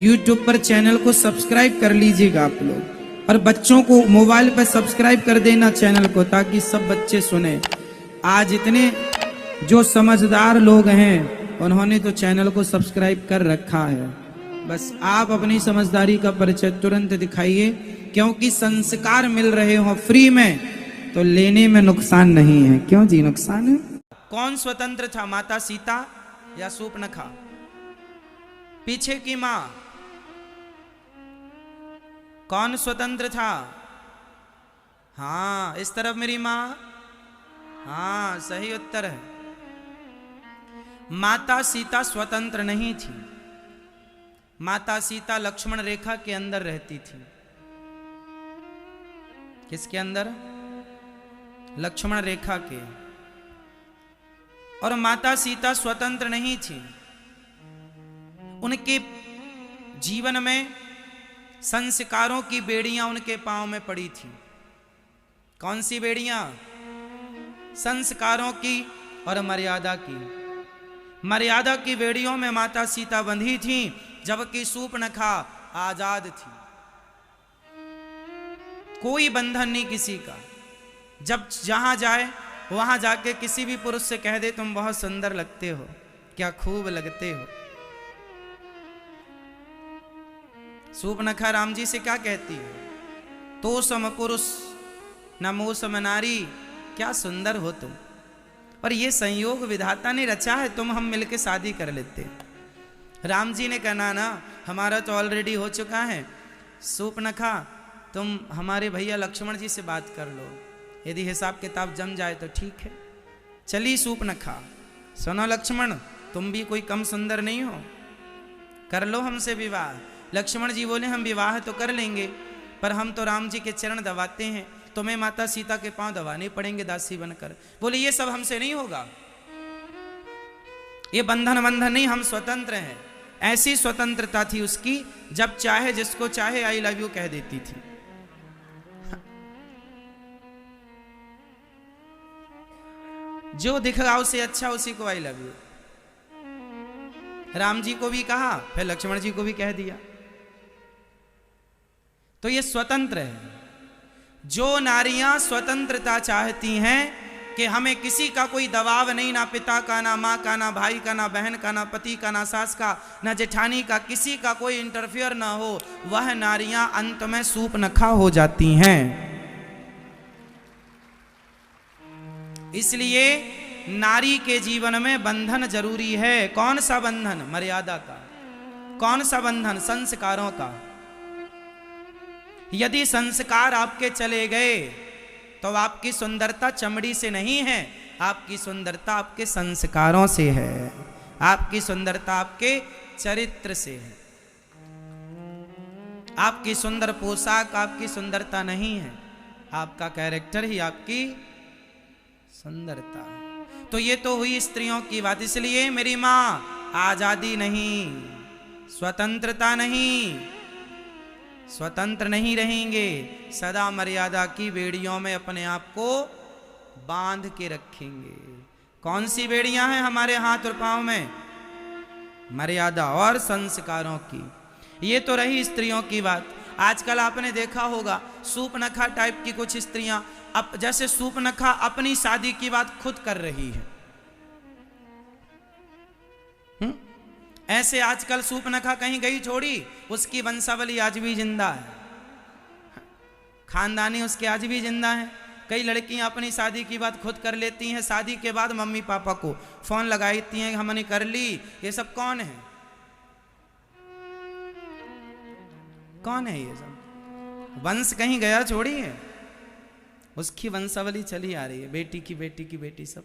YouTube पर channel को subscribe कर लीजिएगा आप लोग, और बच्चों को मोबाइल पर सब्सक्राइब कर देना चैनल को, ताकि सब बच्चे सुने। आज इतने जो समझदार लोग हैं उन्होंने तो चैनल को सब्सक्राइब कर रखा है। बस आप अपनी समझदारी का परिचय तुरंत दिखाइए, क्योंकि संस्कार मिल रहे हो फ्री में तो लेने में नुकसान नहीं है। क्यों जी, नुकसान है? कौन स्वतंत्र था, माता सीता या शूर्पणखा? पीछे की मां कौन स्वतंत्र था? हाँ, इस तरफ मेरी मां। हाँ, सही उत्तर है। माता सीता स्वतंत्र नहीं थी। माता सीता लक्ष्मण रेखा के अंदर रहती थी। किसके अंदर? लक्ष्मण रेखा के। और माता सीता स्वतंत्र नहीं थी। उनके जीवन में संस्कारों की बेड़ियां उनके पांव में पड़ी थी। कौन सी बेड़ियां? संस्कारों की और मर्यादा की। मर्यादा की बेड़ियों में माता सीता बंधी थी, जबकि शूर्पणखा आजाद थी। कोई बंधन नहीं किसी का। जब जहां जाए वहां जाके किसी भी पुरुष से कह दे तुम बहुत सुंदर लगते हो, क्या खूब लगते हो। शूर्पणखा राम जी से क्या कहती है? तो सम पुरुष नमो सम नारी, क्या सुंदर हो तुम। और ये संयोग विधाता ने रचा है, तुम हम मिलके शादी कर लेते। राम जी ने कहना ना, हमारा तो ऑलरेडी हो चुका है। शूर्पणखा तुम हमारे भैया लक्ष्मण जी से बात कर लो, यदि हिसाब किताब जम जाए तो ठीक है। चली शूर्पणखा, सुनो लक्ष्मण, तुम भी कोई कम सुंदर नहीं हो, कर लो हमसे विवाह। लक्ष्मण जी बोले हम विवाह तो कर लेंगे, पर हम तो राम जी के चरण दबाते हैं, तुम्हें माता सीता के पांव दबाने पड़ेंगे दासी बनकर। बोले ये सब हमसे नहीं होगा, ये बंधन नहीं, हम स्वतंत्र हैं। ऐसी स्वतंत्रता थी उसकी, जब चाहे जिसको चाहे आई लव यू कह देती थी। जो दिख रहा उसे अच्छा, उसी को I love you. Ram ji को भी कहा, फिर लक्ष्मण जी को भी कह दिया। तो ये स्वतंत्र है। जो नारियां स्वतंत्रता चाहती हैं कि हमें किसी का कोई दबाव नहीं, ना पिता का, ना माँ का, ना भाई का, ना बहन का, ना पति का, ना सास का, ना जेठानी का, किसी का कोई इंटरफियर ना हो, वह नारियां अंत में शूर्पणखा हो जाती हैं। इसलिए नारी के जीवन में बंधन जरूरी है। कौन सा बंधन? मर्यादा का। कौन सा बंधन? संस्कारों का। यदि संस्कार आपके चले गए तो आपकी सुंदरता चमड़ी से नहीं है, आपकी सुंदरता आपके संस्कारों से है, आपकी सुंदरता आपके चरित्र से है। आपकी सुंदर पोशाक आपकी सुंदरता नहीं है, आपका कैरेक्टर ही आपकी सुंदरता है। तो ये तो हुई स्त्रियों की बात। इसलिए मेरी मां, आजादी नहीं, स्वतंत्रता नहीं, स्वतंत्र नहीं रहेंगे, सदा मर्यादा की बेड़ियों में अपने आप को बांध के रखेंगे। कौन सी बेड़ियां हैं हमारे हाथ और पांव में? मर्यादा और संस्कारों की। ये तो रही स्त्रियों की बात। आजकल आपने देखा होगा शूर्पणखा टाइप की कुछ स्त्रियां, अब जैसे शूर्पणखा अपनी शादी की बात खुद कर रही है। ऐसे आजकल शूर्पणखा कहीं गई छोड़ी, उसकी वंशावली आज भी जिंदा है, खानदानी उसके आज भी जिंदा है। कई लड़कियां अपनी शादी की बात खुद कर लेती हैं, शादी के बाद मम्मी पापा को फोन लगाती हैं हमने कर ली। ये सब कौन है? कौन है ये सब? वंश कहीं गया छोड़ी है, उसकी वंशावली चली आ रही है, बेटी की बेटी की बेटी। सब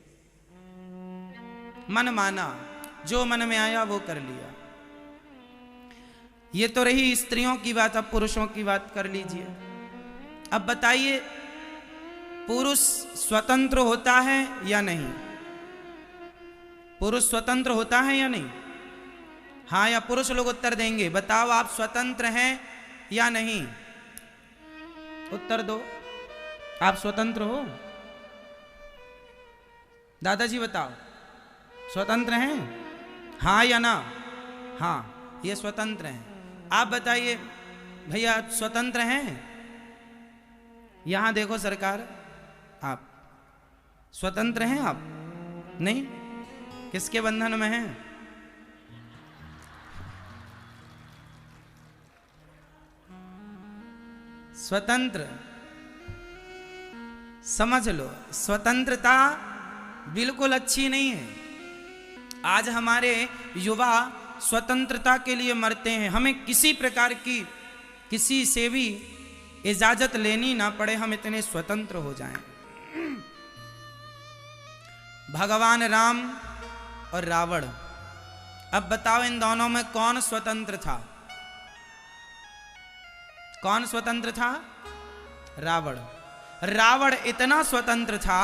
मन माना, जो मन में आया वो कर लिया। ये तो रही स्त्रियों की बात। अब पुरुषों की बात कर लीजिए। अब बताइए, पुरुष स्वतंत्र होता है या नहीं? पुरुष स्वतंत्र होता है या नहीं? हाँ या पुरुष लोग उत्तर देंगे। बताओ, आप स्वतंत्र हैं या नहीं? उत्तर दो। आप स्वतंत्र हो? दादाजी बताओ, स्वतंत्र हैं? हाँ या ना? हाँ, ये स्वतंत्र हैं। आप बताइए भैया, स्वतंत्र हैं? यहां देखो सरकार, आप स्वतंत्र हैं? आप नहीं, किसके बंधन में हैं? स्वतंत्र समझ लो, स्वतंत्रता बिल्कुल अच्छी नहीं है। आज हमारे युवा स्वतंत्रता के लिए मरते हैं। हमें किसी प्रकार की किसी से भी इजाजत लेनी ना पड़े, हम इतने स्वतंत्र हो जाएं। भगवान राम और रावण, अब बताओ इन दोनों में कौन स्वतंत्र था? कौन स्वतंत्र था? रावण। रावण इतना स्वतंत्र था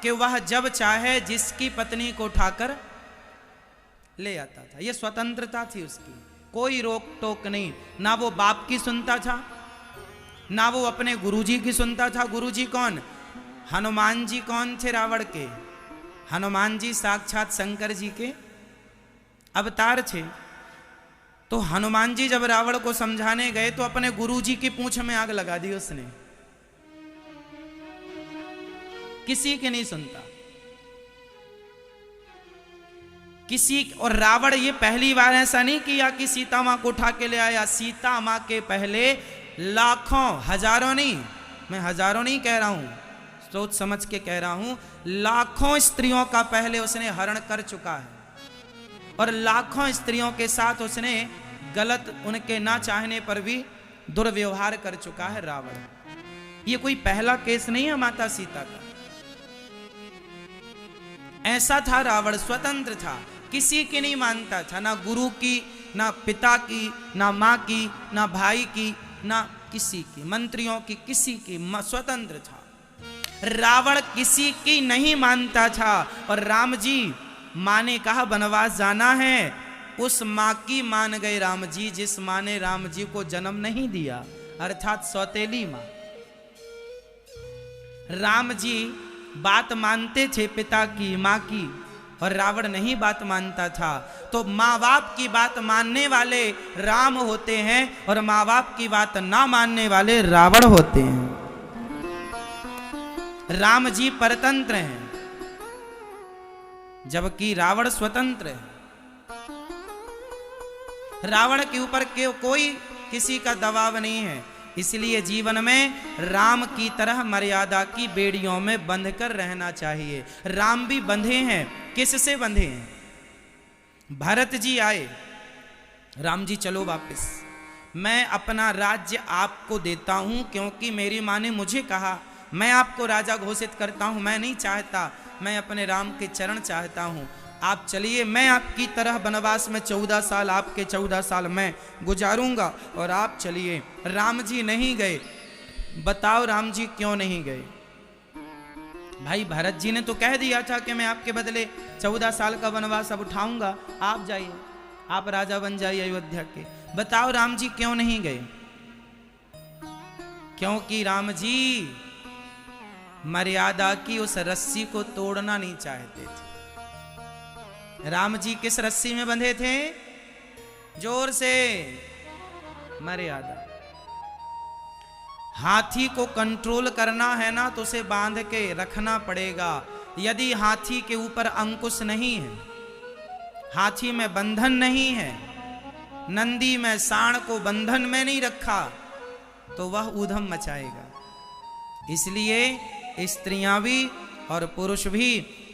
कि वह जब चाहे जिसकी पत्नी को उठाकर ले आता था। यह स्वतंत्रता थी उसकी, कोई रोक टोक नहीं। ना वो बाप की सुनता था, ना वो अपने गुरुजी की सुनता था। गुरुजी कौन? हनुमान जी कौन थे रावण के? हनुमान जी साक्षात शंकर जी के अवतार थे। तो हनुमान जी जब रावण को समझाने गए तो अपने गुरुजी की पूंछ में आग लगा दी उसने। किसी की नहीं सुनता, किसी। और रावण ये पहली बार ऐसा नहीं किया कि सीता मां को उठा के ले आया। सीता मां के पहले लाखों, हजारों नहीं, मैं हजारों नहीं कह रहा हूं, सोच समझ के कह रहा हूं, लाखों स्त्रियों का पहले उसने हरण कर चुका है। और लाखों स्त्रियों के साथ उसने गलत, उनके ना चाहने पर भी दुर्व्यवहार कर चुका है रावण। ये कोई पहला केस नहीं है माता सीता का। ऐसा था रावण, स्वतंत्र था, किसी की नहीं मानता था, ना गुरु की, ना पिता की, ना मां की, ना भाई की, ना किसी की, मंत्रियों की, किसी की, स्वतंत्र था। रावण किसी की नहीं मानता था। और राम जी, मां ने कहा वनवास जाना है, उस मां की मान गए राम जी जिस मां ने राम जी को जन्म नहीं दिया, अर्थात सौतेली मां। राम जी बात मानते थे पिता की, मां की, और रावण नहीं बात मानता था। तो माँ बाप की बात मानने वाले राम होते हैं और माँ बाप की बात ना मानने वाले रावण होते हैं। राम जी परतंत्र हैं जबकि रावण स्वतंत्र है। रावण के ऊपर कोई किसी का दबाव नहीं है। इसलिए जीवन में राम की तरह मर्यादा की बेड़ियों में बंध कर रहना चाहिए। राम भी बंधे हैं। किससे बंधे हैं? भरत जी आए, राम जी चलो वापस, मैं अपना राज्य आपको देता हूं क्योंकि मेरी मां ने मुझे कहा, मैं आपको राजा घोषित करता हूं। मैं नहीं चाहता, मैं अपने राम के चरण चाहता हूं। आप चलिए, मैं आपकी तरह वनवास में 14 साल, आपके 14 साल मैं गुजारूंगा और आप चलिए। राम जी नहीं गए। बताओ राम जी क्यों नहीं गए? भाई भरत जी ने तो कह दिया था कि मैं आपके बदले 14 साल का वनवास अब उठाऊंगा, आप जाइए, आप राजा बन जाइए अयोध्या के। बताओ राम जी क्यों नहीं गए? क्योंकि राम जी मर्यादा की उस रस्सी को तोड़ना नहीं चाहते थे। राम जी किस रस्सी में बंधे थे? जोर से, मर्यादा। हाथी को कंट्रोल करना है ना तो उसे बांध के रखना पड़ेगा। यदि हाथी के ऊपर अंकुश नहीं है, हाथी में बंधन नहीं है, नंदी में सांड को बंधन में नहीं रखा तो वह ऊधम मचाएगा। इसलिए स्त्रियां भी और पुरुष भी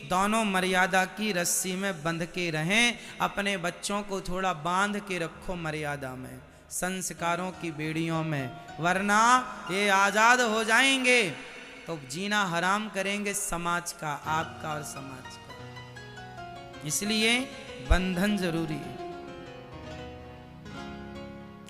दोनों मर्यादा की रस्सी में बंध के रहें। अपने बच्चों को थोड़ा बांध के रखो मर्यादा में, संस्कारों की बेड़ियों में, वरना ये आजाद हो जाएंगे तो जीना हराम करेंगे समाज का, आपका और समाज का। इसलिए बंधन जरूरी है,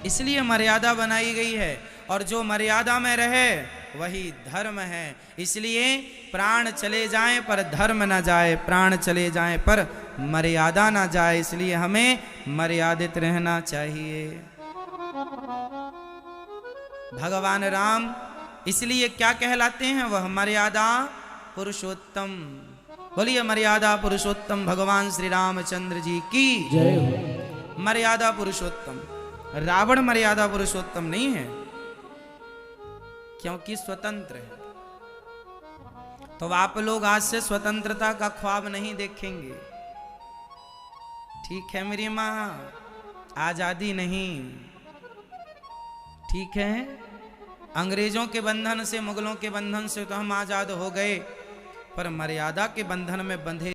इसलिए मर्यादा बनाई गई है। और जो मर्यादा में रहे वही धर्म है। इसलिए प्राण चले जाएं पर धर्म ना जाए, प्राण चले जाएं पर मर्यादा ना जाए। इसलिए हमें मर्यादित रहना चाहिए। भगवान राम इसलिए क्या कहलाते हैं? वह मर्यादा पुरुषोत्तम। बोलिए मर्यादा पुरुषोत्तम भगवान श्री रामचंद्र जी की जय हो। मर्यादा पुरुषोत्तम। रावण मर्यादा पुरुषोत्तम नहीं है, क्योंकि स्वतंत्र है। तो आप लोग आज से स्वतंत्रता का ख्वाब नहीं देखेंगे, ठीक है मेरी माँ? आजादी नहीं, ठीक है? अंग्रेजों के बंधन से, मुगलों के बंधन से तो हम आजाद हो गए, पर मर्यादा के बंधन में बंधे